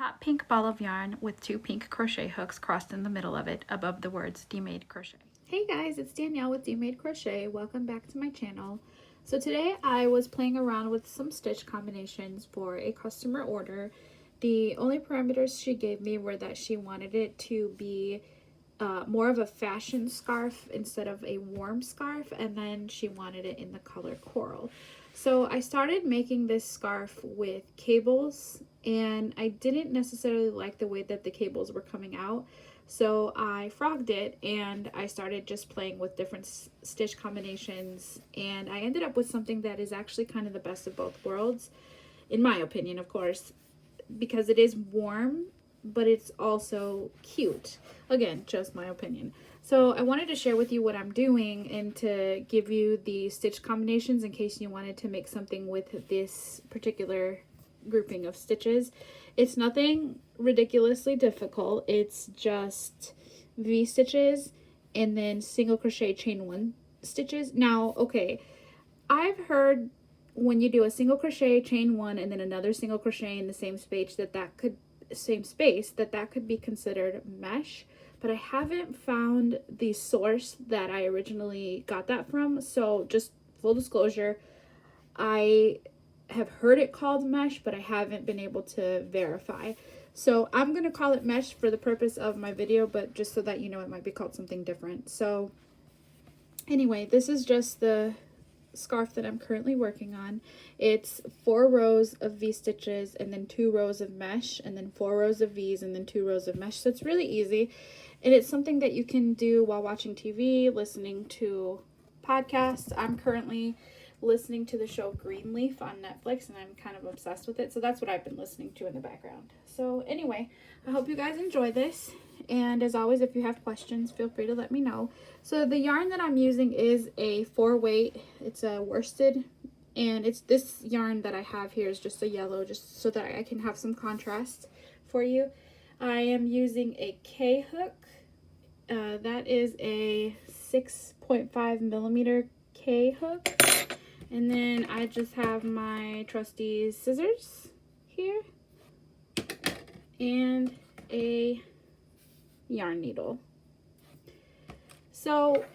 hot pink ball of yarn with 2 pink crochet hooks crossed in the middle of it above the words D-Made Crochet. Hey guys, it's Danielle with D-Made Crochet. Welcome back to my channel. So today I was playing around with some stitch combinations for a customer order. The only parameters she gave me were that she wanted it to be more of a fashion scarf instead of a warm scarf, and then she wanted it in the color coral. So I started making this scarf with cables, and I didn't necessarily like the way that the cables were coming out. So I frogged it and I started just playing with different stitch combinations, and I ended up with something that is actually kind of the best of both worlds, in my opinion, of course, because it is warm, but it's also cute. Again, just my opinion. So I wanted to share with you what I'm doing and to give you the stitch combinations in case you wanted to make something with this particular grouping of stitches. It's nothing ridiculously difficult. It's just V stitches and then single crochet chain 1 stitches. Now, okay, I've heard when you do a single crochet chain 1 and then another single crochet in the same space that could be considered mesh, but I haven't found the source that I originally got that from. So just full disclosure, I have heard it called mesh, but I haven't been able to verify. So I'm going to call it mesh for the purpose of my video, but just so that you know, it might be called something different. So anyway, this is just the scarf that I'm currently working on. It's 4 rows of V stitches and then 2 rows of mesh and then 4 rows of V's and then 2 rows of mesh. So it's really easy, and it's something that you can do while watching TV, listening to podcasts. I'm currently listening to the show Greenleaf on Netflix, and I'm kind of obsessed with it, so that's what I've been listening to in the background. So anyway, I hope you guys enjoy this, and as always, if you have questions, feel free to let me know. So the yarn that I'm using is a 4-weight. It's a worsted, and it's this yarn that I have here is just a yellow, just so that I can have some contrast for you. I am using a K hook. That is a 6.5 millimeter K hook. And then I just have my trusty scissors here and a yarn needle. So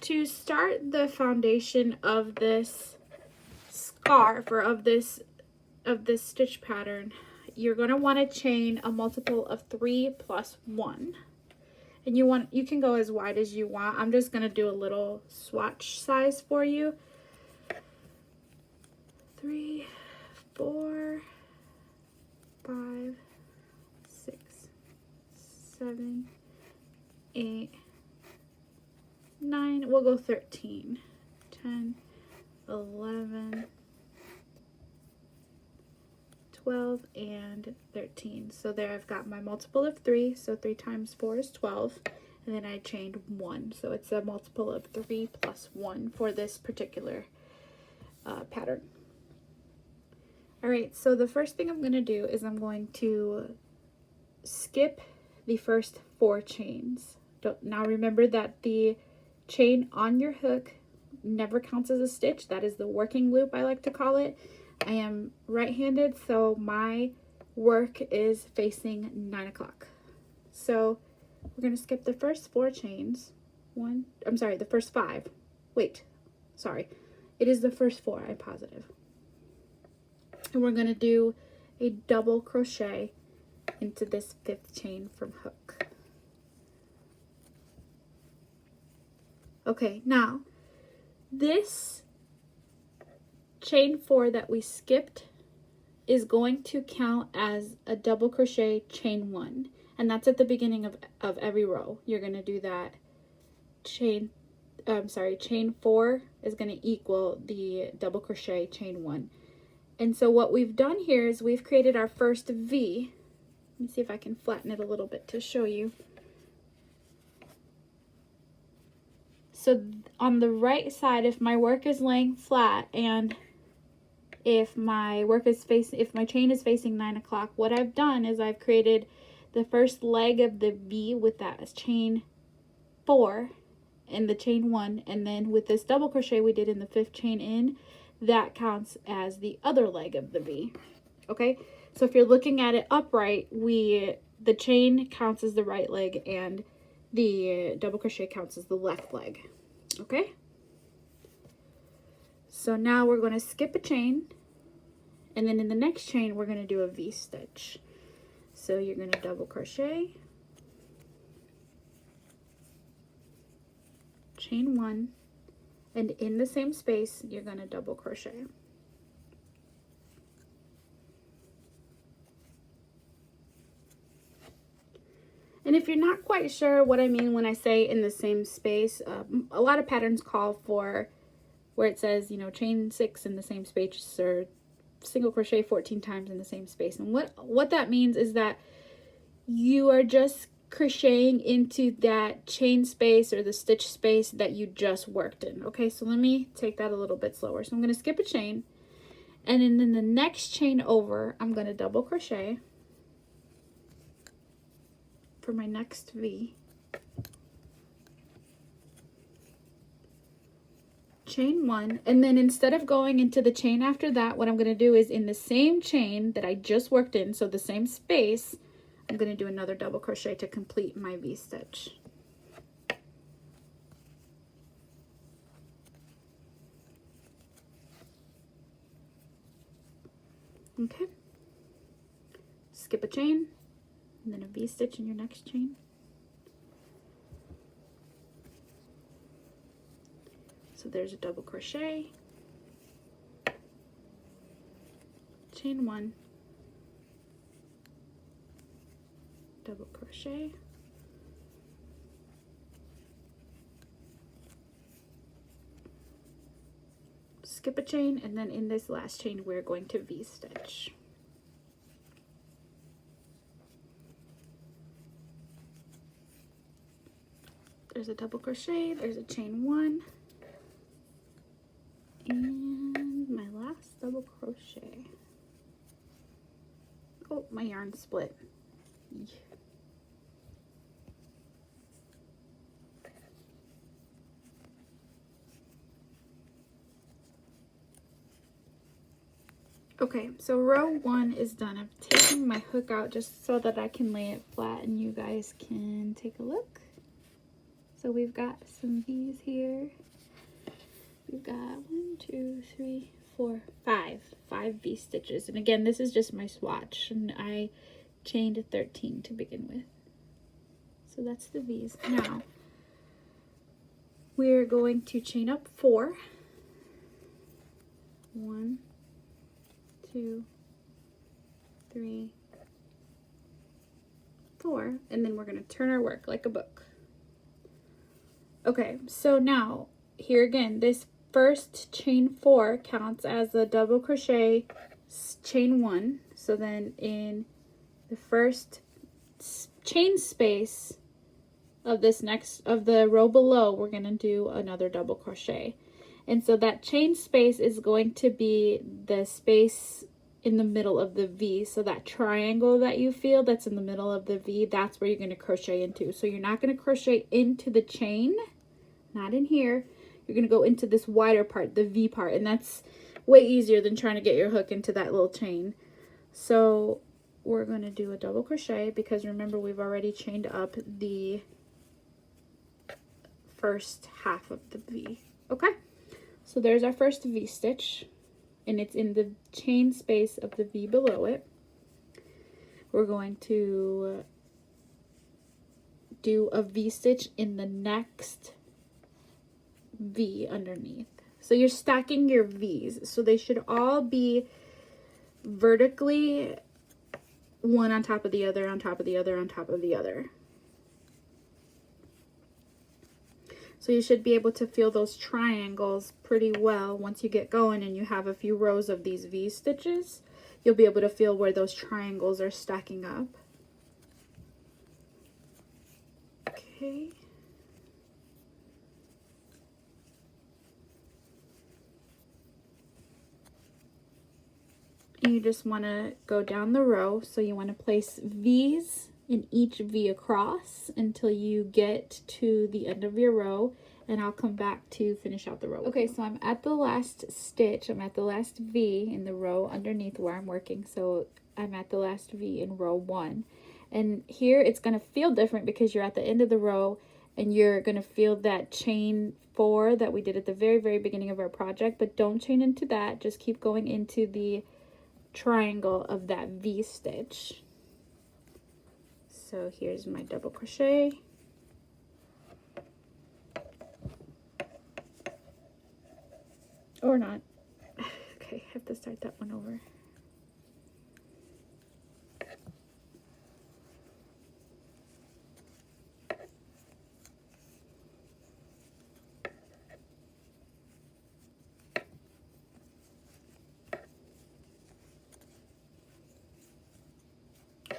to start the foundation of this scarf, or of this stitch pattern, you're going to want to chain a multiple of 3 plus 1. And you can go as wide as you want. I'm just going to do a little swatch size for you. 3, 4, 5, 6, 7, 8, 9. We'll go 13, 10, 11, 12, and 13. So there I've got my multiple of 3. So 3 times 4 is 12. And then I chained 1. So it's a multiple of 3 plus 1 for this particular pattern. Alright, so the first thing I'm going to do is I'm going to skip the first 4 chains. Now remember that the chain on your hook never counts as a stitch. That is the working loop, I like to call it. I am right-handed, so my work is facing 9 o'clock. So we're going to skip the first 4 chains. The first 5. Wait, sorry. It is the first 4, I'm positive. And we're going to do a double crochet into this 5th chain from hook. Okay, now this chain 4 that we skipped is going to count as a double crochet chain 1, and that's at the beginning of every row. You're going to do that. Chain 4 is going to equal the double crochet chain 1. And so what we've done here is we've created our first V. Let me see if I can flatten it a little bit to show you. So on the right side, if my work is laying flat and if my chain is facing 9 o'clock, what I've done is I've created the first leg of the V with that chain 4 and the chain 1, and then with this double crochet we did in the 5th chain in, that counts as the other leg of the V. Okay, So if you're looking at it upright, the chain counts as the right leg and the double crochet counts as the left leg. Okay? So now we're going to skip a chain, and then in the next chain we're going to do a V-stitch. So you're going to double crochet, chain 1, and in the same space you're going to double crochet. And if you're not quite sure what I mean when I say in the same space, a lot of patterns call for where it says, you know, chain 6 in the same space or single crochet 14 times in the same space. And what that means is that you are just crocheting into that chain space or the stitch space that you just worked in. Okay, so let me take that a little bit slower. So I'm going to skip a chain, and then in the next chain over, I'm going to double crochet for my next V, chain 1, and then instead of going into the chain after that, what I'm going to do is in the same chain that I just worked in, so the same space, I'm going to do another double crochet to complete my V-stitch. Okay, skip a chain, and then a V-stitch in your next chain. So there's a double crochet, chain 1, double crochet, skip a chain, and then in this last chain we're going to V-stitch. There's a double crochet, there's a chain 1, and my last double crochet. Oh, my yarn split. Okay, so row 1 is done. I'm taking my hook out just so that I can lay it flat and you guys can take a look. So we've got some V's here. We've got 1, 2, 3, 4, 5 V stitches. And again, this is just my swatch, and I chained 13 to begin with. So that's the V's. Now, we're going to chain up 4. 1, 2, 3, 4, and then we're going to turn our work like a book. Okay, so now here again, this first chain 4 counts as a double crochet chain 1. So then in the first chain space of this of the row below, we're going to do another double crochet. And so that chain space is going to be the space in the middle of the V. So that triangle that you feel that's in the middle of the V, that's where you're going to crochet into. So you're not going to crochet into the chain, not in here. You're going to go into this wider part, the V part, and that's way easier than trying to get your hook into that little chain. So we're going to do a double crochet because remember we've already chained up the first half of the V. Okay, so there's our first V stitch, and it's in the chain space of the V below it. We're going to do a V stitch in the next V underneath. So you're stacking your V's, so they should all be vertically one on top of the other, on top of the other, on top of the other. So you should be able to feel those triangles pretty well once you get going and you have a few rows of these V stitches. You'll be able to feel where those triangles are stacking up. Okay. And you just want to go down the row, so you want to place V's in each V across until you get to the end of your row, and I'll come back to finish out the row. Okay, so I'm at the last stitch, I'm at the last V in the row underneath where I'm working. So I'm at the last V in row 1. And here it's going to feel different because you're at the end of the row and you're going to feel that chain 4 that we did at the very, very beginning of our project. But don't chain into that. Just keep going into the triangle of that V stitch. So here's my double crochet. Or not. Okay, I have to start that one over.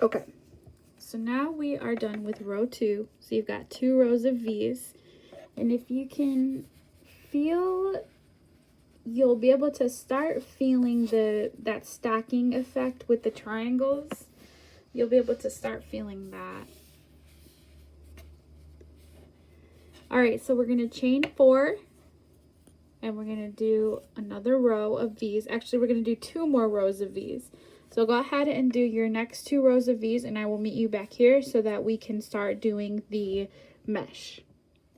Okay, so now we are done with row 2. So you've got 2 rows of V's. And if you can feel, you'll be able to start feeling that stacking effect with the triangles. You'll be able to start feeling that. All right, so we're going to chain 4. And we're going to do another row of V's. Actually, we're going to do 2 more rows of V's. So go ahead and do your next 2 rows of V's, and I will meet you back here so that we can start doing the mesh.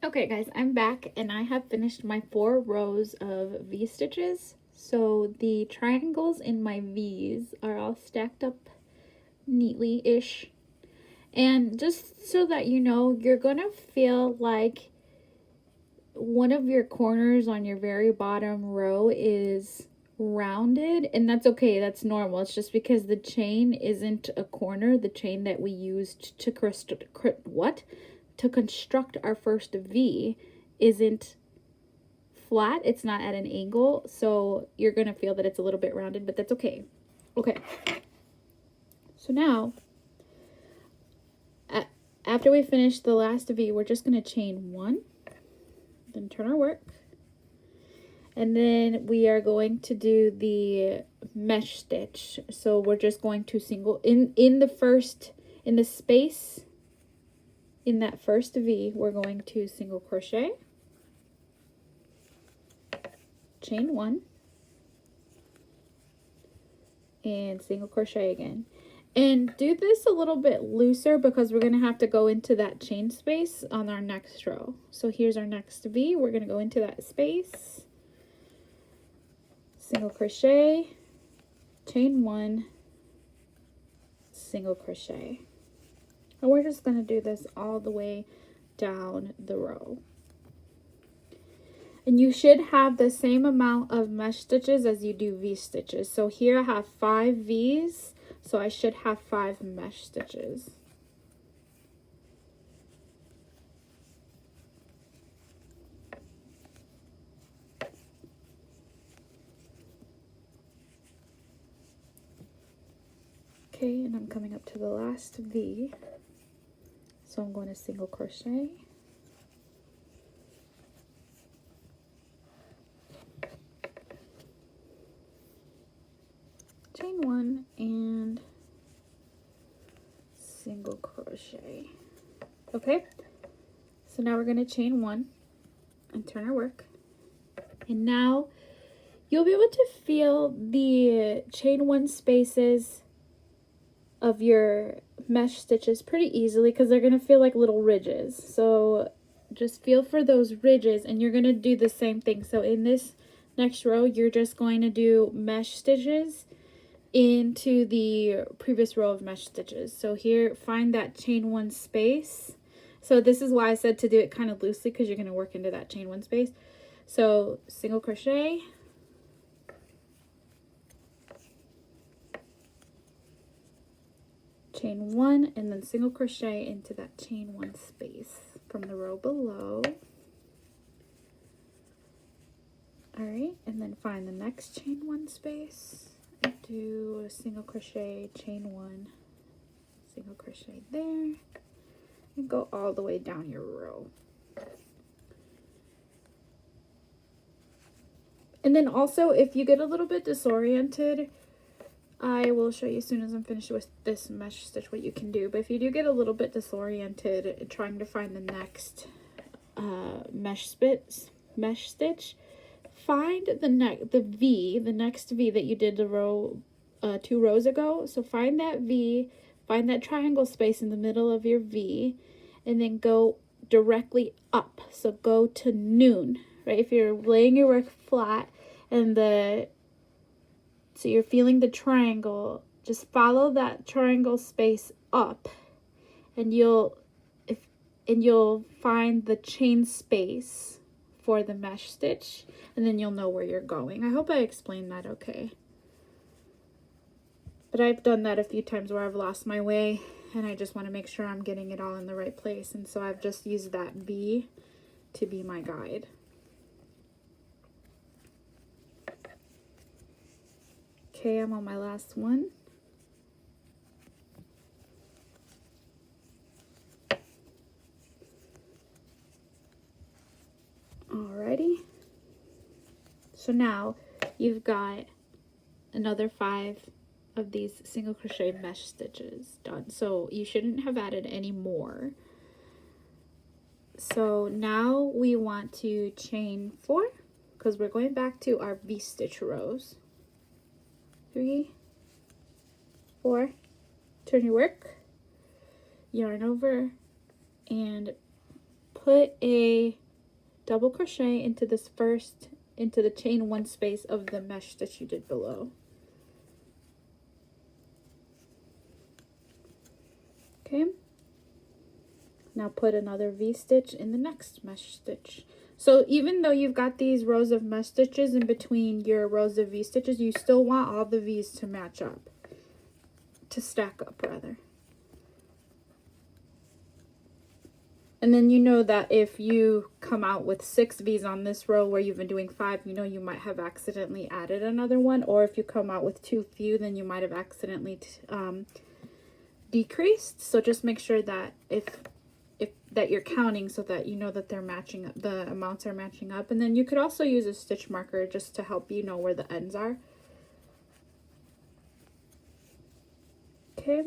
Okay guys, I'm back and I have finished my 4 rows of V stitches. So the triangles in my V's are all stacked up neatly-ish. And just so that you know, you're gonna feel like one of your corners on your very bottom row is rounded, and that's okay, that's normal. It's just because the chain isn't a corner. The chain that we used to construct our first V isn't flat, it's not at an angle, so you're gonna feel that it's a little bit rounded, but that's okay. Okay, so now after we finish the last V, we're just gonna chain 1, then turn our work. And then we are going to do the mesh stitch. So we're just going to single in the space in that first V, we're going to single crochet, chain 1, and single crochet again. And do this a little bit looser because we're going to have to go into that chain space on our next row. So here's our next V. We're going to go into that space. Single crochet, chain 1, single crochet. And we're just going to do this all the way down the row. And you should have the same amount of mesh stitches as you do V stitches. So here I have 5 V's, so I should have 5 mesh stitches. Okay, and I'm coming up to the last V. So I'm going to single crochet. Chain 1 and single crochet. Okay, so now we're going to chain 1 and turn our work. And now you'll be able to feel the chain 1 spaces of your mesh stitches pretty easily because they're going to feel like little ridges. So just feel for those ridges, and you're going to do the same thing. So in this next row, you're just going to do mesh stitches into the previous row of mesh stitches. So here, find that chain 1 space. So this is why I said to do it kind of loosely, because you're going to work into that chain 1 space. So single crochet, chain 1, and then single crochet into that chain 1 space from the row below. All right, and then find the next chain 1 space and do a single crochet, chain 1, single crochet there, and go all the way down your row. And then also, if you get a little bit disoriented, I will show you as soon as I'm finished with this mesh stitch what you can do. But if you do get a little bit disoriented trying to find the next mesh stitch, find the next V that you did the row 2 rows ago. So find that V, find that triangle space in the middle of your V, and then go directly up. So go to noon, right? If you're laying your work flat and so you're feeling the triangle, just follow that triangle space up, and you'll find the chain space for the mesh stitch, and then you'll know where you're going. I hope I explained that okay. But I've done that a few times where I've lost my way and I just want to make sure I'm getting it all in the right place, and so I've just used that V to be my guide. Okay, I'm on my last one. Alrighty. So now you've got another 5 of these single crochet mesh stitches done. So you shouldn't have added any more. So now we want to chain 4 because we're going back to our V-stitch rows. 3, 4, turn your work, yarn over, and put a double crochet into the chain 1 space of the mesh stitch you did below. Okay, now put another V-stitch in the next mesh stitch. So even though you've got these rows of mesh stitches in between your rows of V-stitches, you still want all the V's to match up, to stack up rather. And then you know that if you come out with 6 V's on this row where you've been doing 5, you know you might have accidentally added another one. Or if you come out with too few, then you might have accidentally decreased. So just make sure that that you're counting so that you know that they're matching up, the amounts are matching up. And then you could also use a stitch marker just to help you know where the ends are. Okay.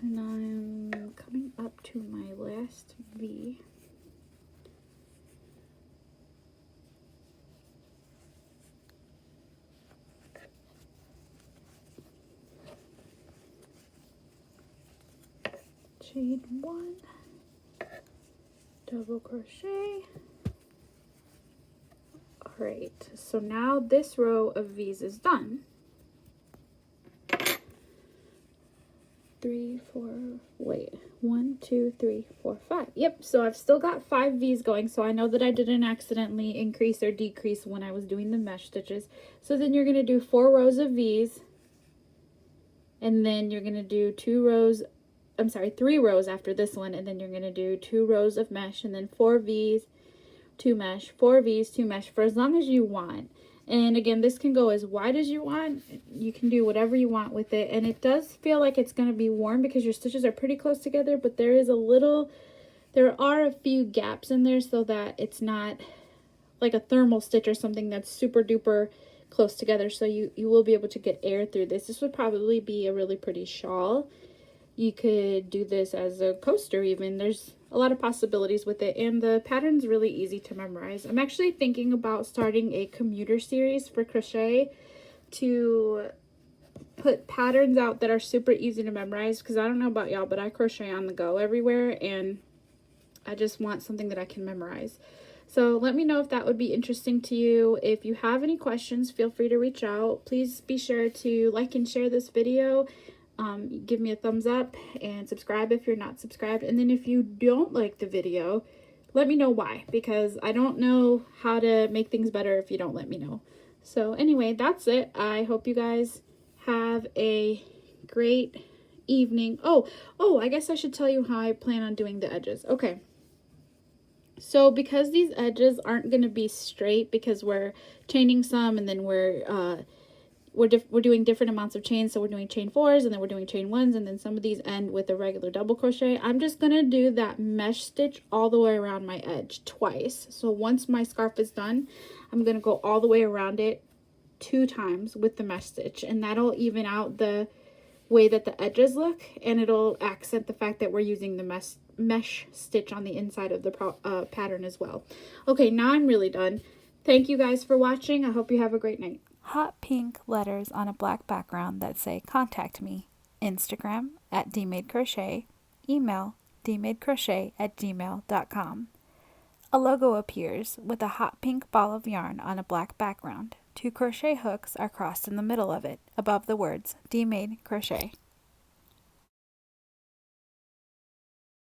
And I'm coming up to my last V. Chain 1, double crochet. Alright, so now this row of V's is done. 3, 4, wait, 1, 2, 3, 4, 5. Yep, so I've still got 5 V's going, so I know that I didn't accidentally increase or decrease when I was doing the mesh stitches. So then you're going to do 4 rows of V's, and then you're going to do 3 rows after this one, and then you're going to do 2 rows of mesh, and then 4 V's, 2 mesh, 4 V's, 2 mesh, for as long as you want. And again, this can go as wide as you want. You can do whatever you want with it. And it does feel like it's going to be worn because your stitches are pretty close together, but there are a few gaps in there so that it's not like a thermal stitch or something that's super duper close together. So you will be able to get air through this. This would probably be a really pretty shawl. You could do this as a coaster even. There's a lot of possibilities with it, and the pattern's really easy to memorize. I'm actually thinking about starting a commuter series for crochet to put patterns out that are super easy to memorize, because I don't know about y'all, but I crochet on the go everywhere, and I just want something that I can memorize. So let me know if that would be interesting to you. If you have any questions, feel free to reach out. Please be sure to like and share this video. Give me a thumbs up and subscribe if you're not subscribed. And then if you don't like the video, let me know why, because I don't know how to make things better if you don't let me know. So anyway, that's it. I hope you guys have a great evening. Oh, I guess I should tell you how I plan on doing the edges. Okay. So because these edges aren't going to be straight because we're chaining some, and then we're doing different amounts of chains. So we're doing chain 4s, and then we're doing chain 1s, and then some of these end with a regular double crochet. I'm just going to do that mesh stitch all the way around my edge twice. So once my scarf is done, I'm going to go all the way around it 2 times with the mesh stitch, and that'll even out the way that the edges look, and it'll accent the fact that we're using the mesh stitch on the inside of the pattern as well. Okay, now I'm really done. Thank you guys for watching. I hope you have a great night. Hot pink letters on a black background that say contact me. Instagram at dmadecrochet. Email dmadecrochet@gmail.com. A logo appears with a hot pink ball of yarn on a black background. 2 crochet hooks are crossed in the middle of it, above the words DMade Crochet.